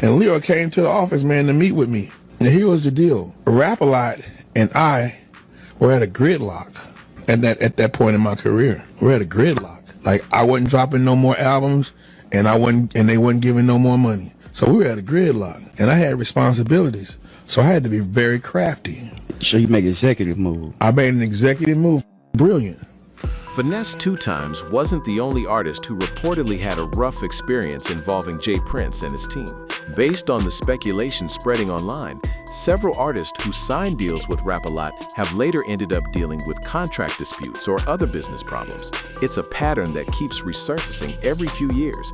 And Leo came to the office, man, to meet with me. And here was the deal. Rap-A-Lot and I were at a gridlock at that point in my career. We're at a gridlock. Like, I wasn't dropping no more albums, and they wasn't giving no more money. So we were at a gridlock, and I had responsibilities. So I had to be very crafty. So you make an executive move. I made an executive move. Brilliant. Finesse2Tymes wasn't the only artist who reportedly had a rough experience involving J. Prince and his team. Based on the speculation spreading online, several artists who signed deals with Rap-A-Lot have later ended up dealing with contract disputes or other business problems. It's a pattern that keeps resurfacing every few years.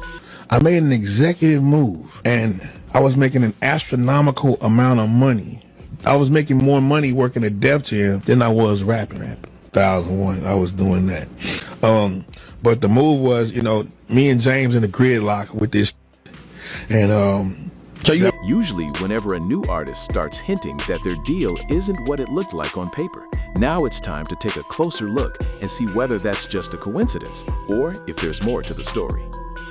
I made an executive move, and I was making an astronomical amount of money. I was making more money working at Def Jam than I was rapping. 2001, I was doing that. But the move was, you know, me and James in a gridlock with this. And usually whenever a new artist starts hinting that their deal isn't what it looked like on paper, now it's time to take a closer look and see whether that's just a coincidence or if there's more to the story.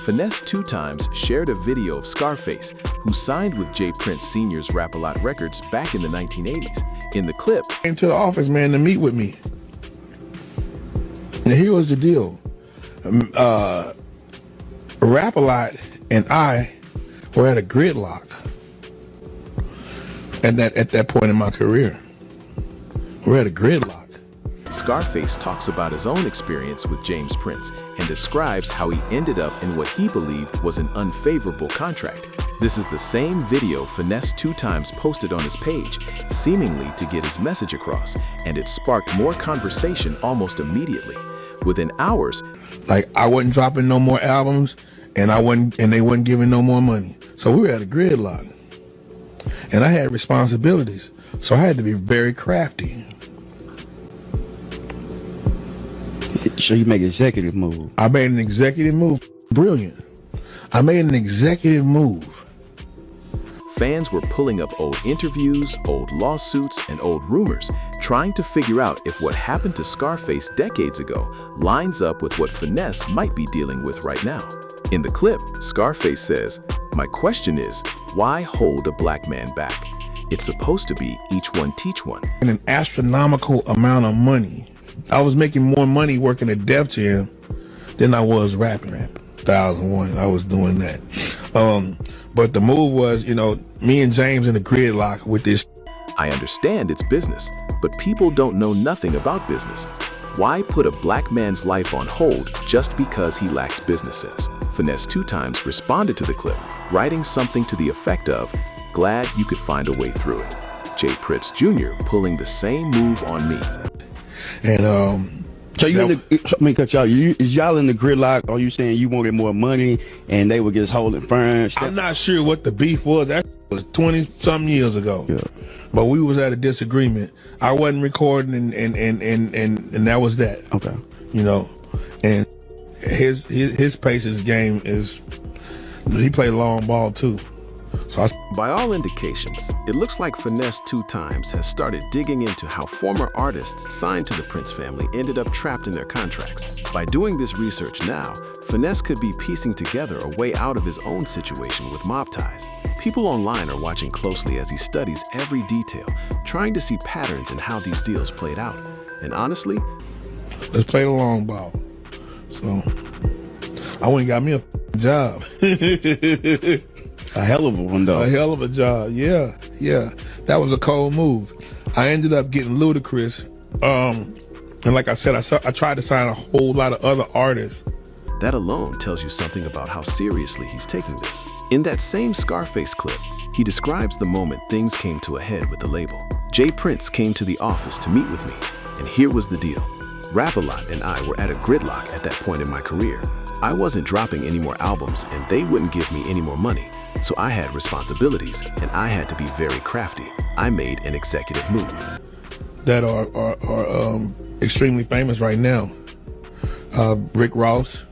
Finesse2Tymes shared a video of Scarface, who signed with J. Prince Sr.'s Rap-A-Lot Records back in the 1980s. In the clip, came to the office, man, to meet with me. And here was the deal. Rap-A-Lot and I were at a gridlock at that point in my career. We're at a gridlock. Scarface talks about his own experience with James Prince and describes how he ended up in what he believed was an unfavorable contract. This is the same video Finesse2Tymes posted on his page, seemingly to get his message across, and it sparked more conversation almost immediately. Within hours, like, I wasn't dropping no more albums, and they wasn't giving no more money. So we were at a gridlock, and I had responsibilities, so I had to be very crafty. So you make an executive move. I made an executive move. Brilliant. I made an executive move. Fans were pulling up old interviews, old lawsuits, and old rumors, trying to figure out if what happened to Scarface decades ago lines up with what Finesse might be dealing with right now. In the clip, Scarface says, "My question is, why hold a black man back? It's supposed to be each one teach one." And an astronomical amount of money. I was making more money working at Def Jam than I was rapping. 2001, I was doing that. But the move was, you know, me and James in a gridlock with this. I understand it's business, but people don't know nothing about business. Why put a black man's life on hold just because he lacks business sense? Finesse2Tymes responded to the clip, writing something to the effect of, "Glad you could find a way through it. J. Prince Jr. pulling the same move on me." And so you, let me cut y'all. Is y'all in the gridlock? Or are you saying you wanted more money and they were just holding firm? I'm not sure what the beef was. That was 20-something years ago. Yeah. But we was at a disagreement. I wasn't recording, and that was that. Okay. You know, and his pace, his game is, he played long ball too. So by all indications, it looks like Finesse2Tymes has started digging into how former artists signed to the Prince family ended up trapped in their contracts. By doing this research now, Finesse could be piecing together a way out of his own situation with mob ties. People online are watching closely as he studies every detail, trying to see patterns in how these deals played out. And honestly, let's play the long ball. So I went and got me a job. A hell of a one, though. A hell of a job, yeah. That was a cold move. I ended up getting Ludacris. And like I said, I tried to sign a whole lot of other artists. That alone tells you something about how seriously he's taking this. In that same Scarface clip, he describes the moment things came to a head with the label. J. Prince came to the office to meet with me, and here was the deal. Rap-A-Lot and I were at a gridlock at that point in my career. I wasn't dropping any more albums, and they wouldn't give me any more money. So I had responsibilities, and I had to be very crafty. I made an executive move. That are extremely famous right now. Rick Ross,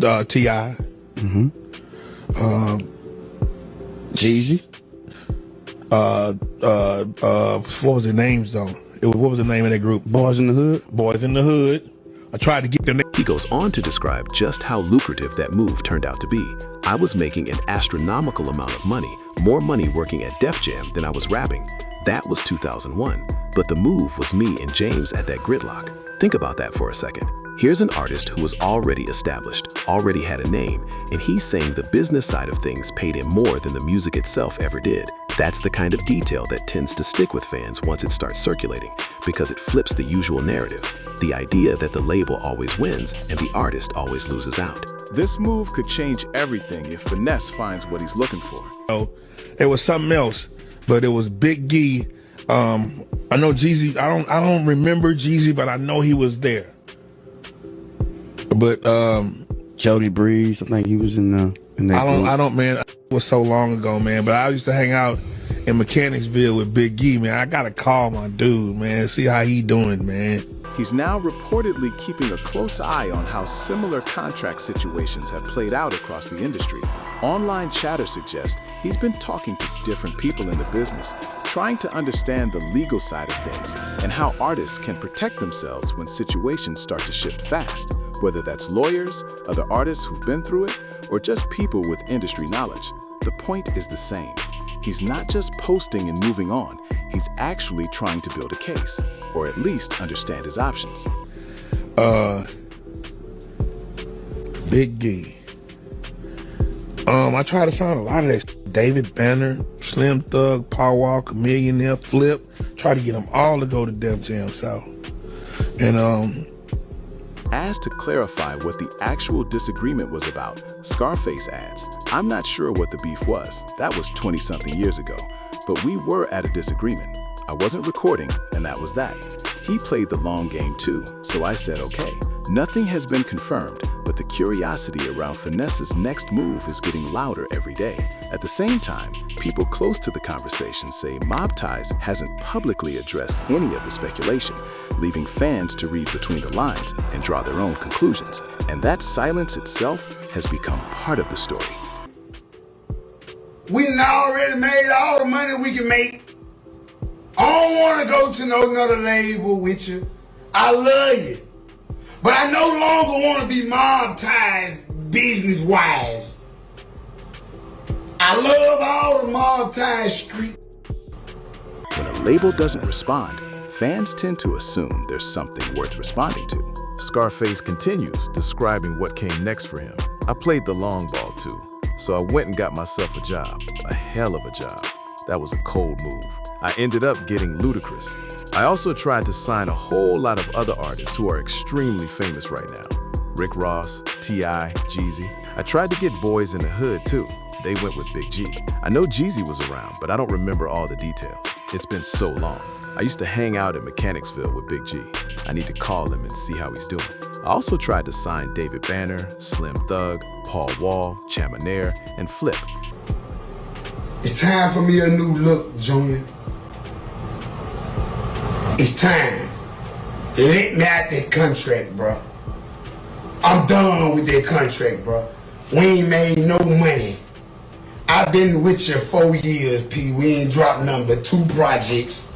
T.I., Jeezy. What was their names though? What was the name of that group? Boys in the Hood. Boys in the Hood. I tried to get them. He goes on to describe just how lucrative that move turned out to be. I was making an astronomical amount of money, more money working at Def Jam than I was rapping. That was 2001, but the move was me and James at that gridlock. Think about that for a second. Here's an artist who was already established, already had a name, and he's saying the business side of things paid him more than the music itself ever did. That's the kind of detail that tends to stick with fans once it starts circulating, because it flips the usual narrative, the idea that the label always wins and the artist always loses out. This move could change everything if Finesse finds what he's looking for. Oh, it was something else, but it was Big Gee. I know Jeezy. I don't remember Jeezy, but I know he was there. But Jody Breeze, I think he was in that group. I don't, man. It was so long ago, man. But I used to hang out in Mechanicsville with Big Gee, man. I gotta call my dude, man. See how he doing, man. He's now reportedly keeping a close eye on how similar contract situations have played out across the industry. Online chatter suggests he's been talking to different people in the business, trying to understand the legal side of things and how artists can protect themselves when situations start to shift fast, whether that's lawyers, other artists who've been through it, or just people with industry knowledge. The point is the same. He's not just posting and moving on, he's actually trying to build a case, or at least understand his options. Big Gee. I tried to sign a lot of that. David Banner, Slim Thug, Paul Walker, Millionaire, Flip. Tried to get them all to go to Def Jam South. And Asked to clarify what the actual disagreement was about, Scarface adds, "I'm not sure what the beef was. That was 20-something years ago. But we were at a disagreement. I wasn't recording, and that was that." He played the long game too, so I said okay. Nothing has been confirmed, but the curiosity around Finesse's next move is getting louder every day. At the same time, people close to the conversation say Mob Ties hasn't publicly addressed any of the speculation, leaving fans to read between the lines and draw their own conclusions. And that silence itself has become part of the story. We done already made all the money we can make. I don't want to go to no another label with you. I love you. But I no longer want to be Mob Ties business-wise. I love all the Mob Ties street. When a label doesn't respond, fans tend to assume there's something worth responding to. Scarface continues, describing what came next for him. "I played the long ball too, so I went and got myself a job, a hell of a job. That was a cold move. I ended up getting Ludacris. I also tried to sign a whole lot of other artists who are extremely famous right now. Rick Ross, T.I., Jeezy. I tried to get boys in the hood too. They went with Big G. I know Jeezy was around, but I don't remember all the details. It's been so long. I used to hang out in Mechanicsville with Big G. I need to call him and see how he's doing." I also tried to sign David Banner, Slim Thug, Paul Wall, Chaminaire, and Flip. It's time for me a new look, Junior. It's time. Let me out that contract, bro. I'm done with that contract, bro. We ain't made no money. I've been with you 4 years, P. We ain't dropped nothing but 2 projects.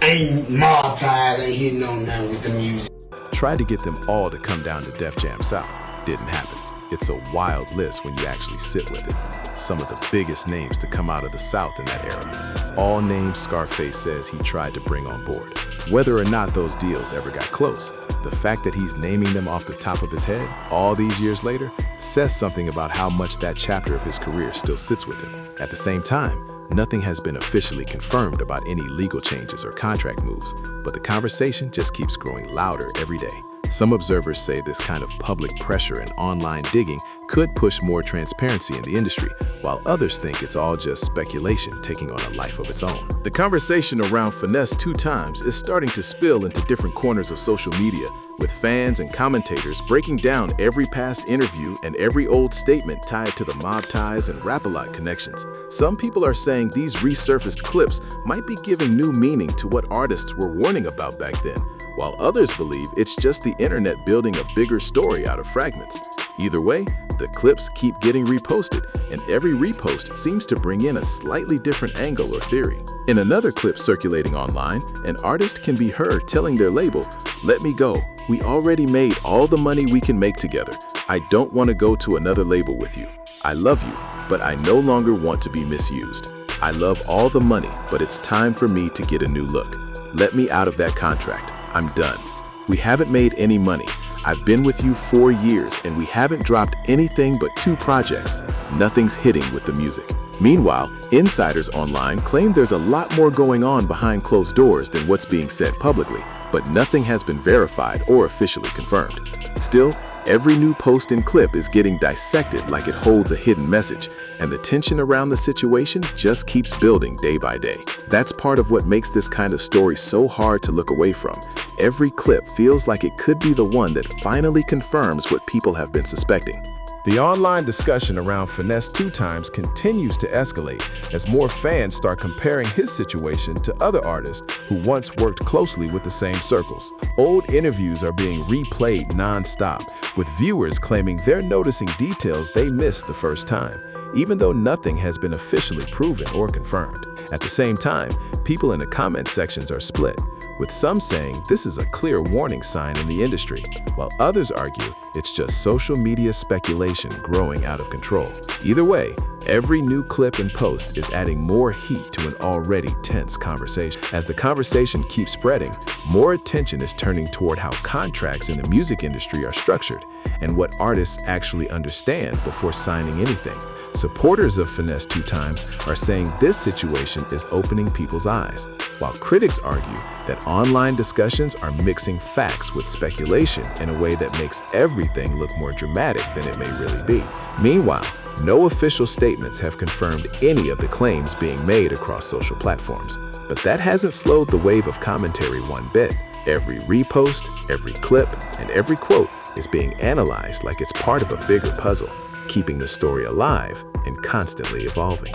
Ain't Mob Ties, ain't hitting on nothing with the music. Tried to get them all to come down to Def Jam South. Didn't happen. It's a wild list when you actually sit with it. Some of the biggest names to come out of the South in that era. All names Scarface says he tried to bring on board. Whether or not those deals ever got close, the fact that he's naming them off the top of his head all these years later says something about how much that chapter of his career still sits with him. At the same time, nothing has been officially confirmed about any legal changes or contract moves, but the conversation just keeps growing louder every day. Some observers say this kind of public pressure and online digging could push more transparency in the industry, while others think it's all just speculation taking on a life of its own. The conversation around Finesse2Tymes is starting to spill into different corners of social media, with fans and commentators breaking down every past interview and every old statement tied to the Mob Ties and Rap-A-Lot connections. Some people are saying these resurfaced clips might be giving new meaning to what artists were warning about back then, while others believe it's just the internet building a bigger story out of fragments. Either way, the clips keep getting reposted, and every repost seems to bring in a slightly different angle or theory. In another clip circulating online, an artist can be heard telling their label, "Let me go. We already made all the money we can make together. I don't want to go to another label with you. I love you, but I no longer want to be misused. I love all the money, but it's time for me to get a new look. Let me out of that contract. I'm done. We haven't made any money. I've been with you 4 years and we haven't dropped anything but 2 projects. Nothing's hitting with the music." Meanwhile, insiders online claim there's a lot more going on behind closed doors than what's being said publicly, but nothing has been verified or officially confirmed. Still, every new post and clip is getting dissected like it holds a hidden message, and the tension around the situation just keeps building day by day. That's part of what makes this kind of story so hard to look away from. Every clip feels like it could be the one that finally confirms what people have been suspecting. The online discussion around Finesse2Tymes continues to escalate as more fans start comparing his situation to other artists who once worked closely with the same circles. Old interviews are being replayed non-stop, with viewers claiming they're noticing details they missed the first time, even though nothing has been officially proven or confirmed. At the same time, people in the comment sections are split, with some saying this is a clear warning sign in the industry, while others argue it's just social media speculation growing out of control. Either way, every new clip and post is adding more heat to an already tense conversation. As the conversation keeps spreading, more attention is turning toward how contracts in the music industry are structured and what artists actually understand before signing anything. Supporters of Finesse2Tymes are saying this situation is opening people's eyes, while critics argue that online discussions are mixing facts with speculation in a way that makes everything look more dramatic than it may really be. Meanwhile, no official statements have confirmed any of the claims being made across social platforms, but that hasn't slowed the wave of commentary one bit. Every repost, every clip, and every quote is being analyzed like it's part of a bigger puzzle, keeping the story alive and constantly evolving.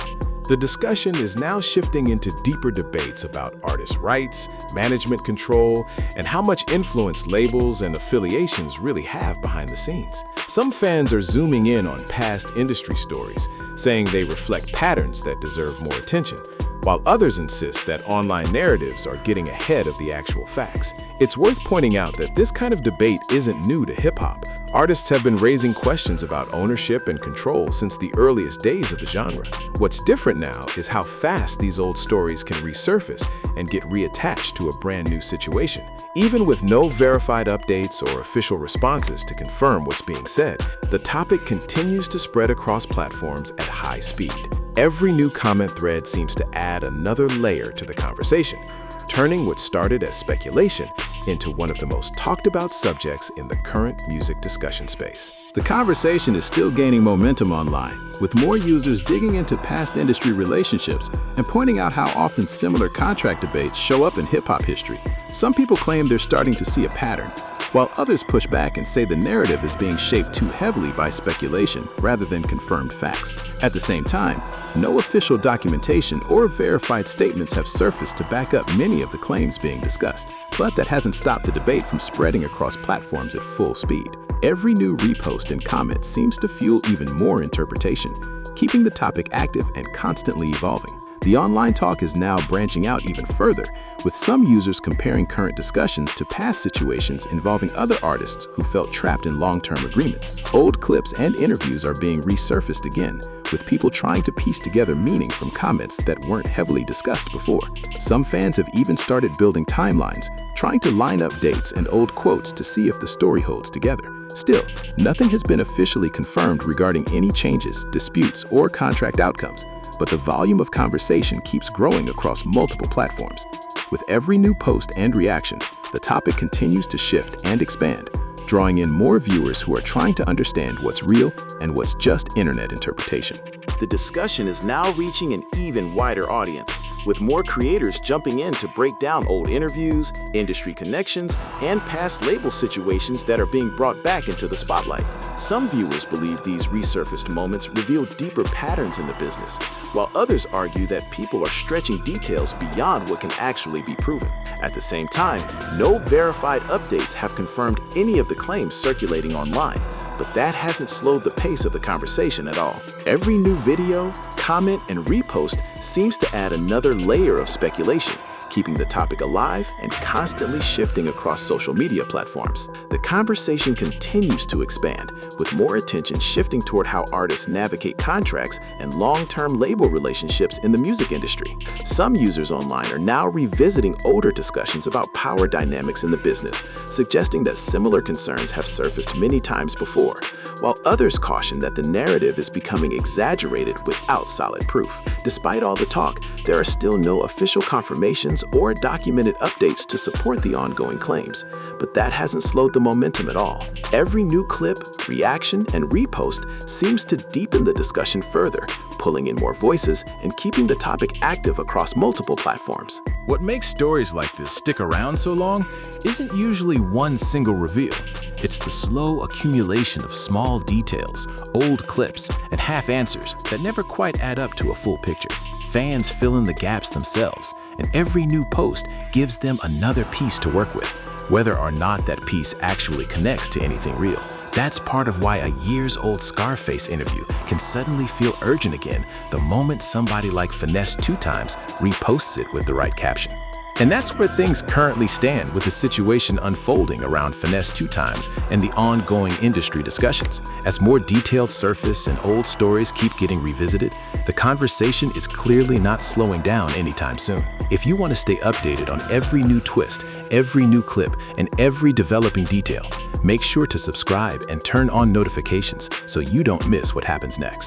The discussion is now shifting into deeper debates about artists' rights, management control, and how much influence labels and affiliations really have behind the scenes. Some fans are zooming in on past industry stories, saying they reflect patterns that deserve more attention, while others insist that online narratives are getting ahead of the actual facts. It's worth pointing out that this kind of debate isn't new to hip-hop. Artists have been raising questions about ownership and control since the earliest days of the genre. What's different now is how fast these old stories can resurface and get reattached to a brand new situation. Even with no verified updates or official responses to confirm what's being said, the topic continues to spread across platforms at high speed. Every new comment thread seems to add another layer to the conversation, turning what started as speculation into one of the most talked about subjects in the current music discussion space. The conversation is still gaining momentum online, with more users digging into past industry relationships and pointing out how often similar contract debates show up in hip-hop history. Some people claim they're starting to see a pattern, while others push back and say the narrative is being shaped too heavily by speculation rather than confirmed facts. At the same time, no official documentation or verified statements have surfaced to back up many of the claims being discussed, but that hasn't stopped the debate from spreading across platforms at full speed. Every new repost and comment seems to fuel even more interpretation, keeping the topic active and constantly evolving. The online talk is now branching out even further, with some users comparing current discussions to past situations involving other artists who felt trapped in long-term agreements. Old clips and interviews are being resurfaced again, with people trying to piece together meaning from comments that weren't heavily discussed before. Some fans have even started building timelines, trying to line up dates and old quotes to see if the story holds together. Still, nothing has been officially confirmed regarding any changes, disputes, or contract outcomes, but the volume of conversation keeps growing across multiple platforms. With every new post and reaction, the topic continues to shift and expand, drawing in more viewers who are trying to understand what's real and what's just internet interpretation. The discussion is now reaching an even wider audience, with more creators jumping in to break down old interviews, industry connections, and past label situations that are being brought back into the spotlight. Some viewers believe these resurfaced moments reveal deeper patterns in the business, while others argue that people are stretching details beyond what can actually be proven. At the same time, no verified updates have confirmed any of the claims circulating online, But that hasn't slowed the pace of the conversation at all. Every new video, comment, and repost seems to add another layer of speculation, keeping the topic alive and constantly shifting across social media platforms. The conversation continues to expand, with more attention shifting toward how artists navigate contracts and long-term label relationships in the music industry. Some users online are now revisiting older discussions about power dynamics in the business, suggesting that similar concerns have surfaced many times before, while others caution that the narrative is becoming exaggerated without solid proof. Despite all the talk, there are still no official confirmations or documented updates to support the ongoing claims, but that hasn't slowed the momentum at all. Every new clip, reaction, and repost seems to deepen the discussion further, pulling in more voices and keeping the topic active across multiple platforms. What makes stories like this stick around so long isn't usually one single reveal. It's the slow accumulation of small details, old clips, and half-answers that never quite add up to a full picture. Fans fill in the gaps themselves, and every new post gives them another piece to work with, whether or not that piece actually connects to anything real. That's part of why a years-old Scarface interview can suddenly feel urgent again the moment somebody like Finesse2Tymes reposts it with the right caption. And that's where things currently stand with the situation unfolding around Finesse2Tymes and the ongoing industry discussions. As more details surface and old stories keep getting revisited, the conversation is clearly not slowing down anytime soon. If you want to stay updated on every new twist, every new clip, and every developing detail, make sure to subscribe and turn on notifications so you don't miss what happens next.